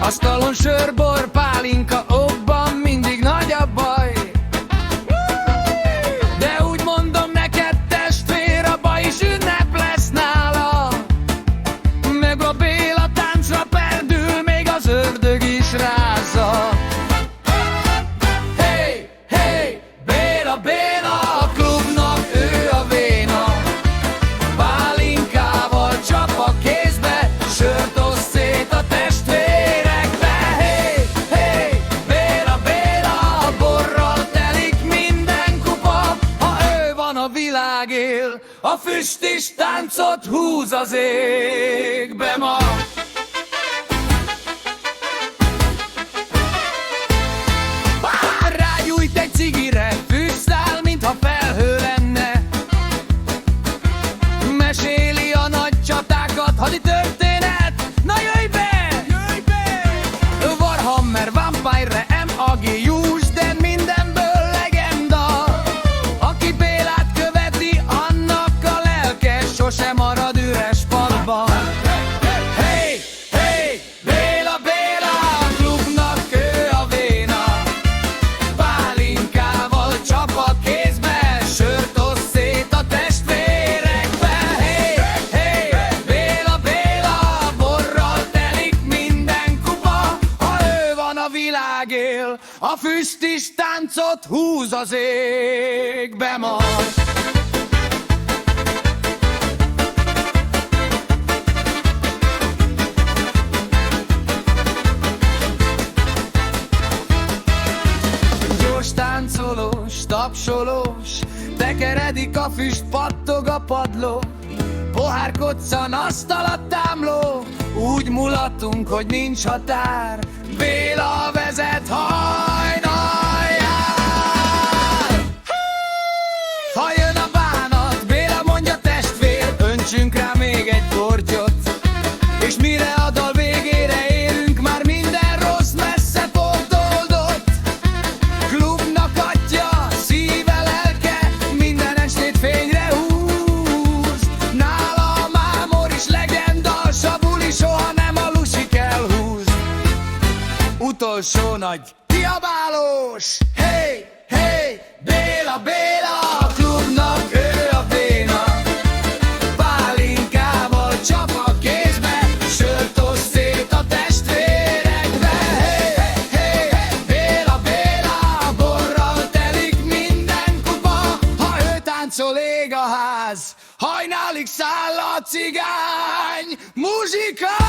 Asztalon sör, bor, pálinka, obban mindig nagy a baj. De úgy mondom neked, testvér, a baj is ünnep lesz nála. Meg a Béla táncra perdül, még az ördög is rázza. Hey, hey, Béla, Béla, a klubnak ő a véna. Pálinkával csap a kézbe, sört oszt szét a testvérekbe. Hey, hey, Béla, Béla, a borral telik minden kupa. Ha ő van, a világ él, a füst is táncot húz az égbe ma. Rágyújt egy cigire, füstszál, mintha felhő lenne. Meséli a nagy csatákat, hadi történet, na jöjj be! Jöjj be! Warhammer, Vampire, M.A.G. Jusden, mindenből legenda. Aki Bélát követi, annak a lelke sose marad üres padban. Hey, hey, Béla, Béla, a klubnak ő a véna. Pálinkával csap a kézbe, sört oszt szét a testvérekbe. Hey, hey, Béla, Béla, a borral telik minden kupa. Ha ő van, a világ él, a füst is táncot húz az égbe majd. Gyors táncolós, tapsolós, tekeredik a füst, pattog a padló. Pohár koccan, asztalat támló, úgy mulatunk, hogy nincs határ. Béla vezet hajnalján. Ha jön a bánat, Béla mondja, testvér, öntsünk rá még egy kortyot. És mire a dal végére érünk, már minden rossz messze pótoldott. Klubnak atya, szíve, lelke, minden estét fényre húz. Nála a mámor is legenda, s a buli soha nem a lusik elhúz. Utolsó nagy kiabálós, hey, hey, Béla, Béla, a klubnak ő a véna. Pálinkával csap a kézbe, sört oszt szét a testvérekbe. Hey, hey, hey, Béla, Béla, a borral telik minden kupa. Ha ő táncol, ég a ház, hajnálig száll a cigány muzsika.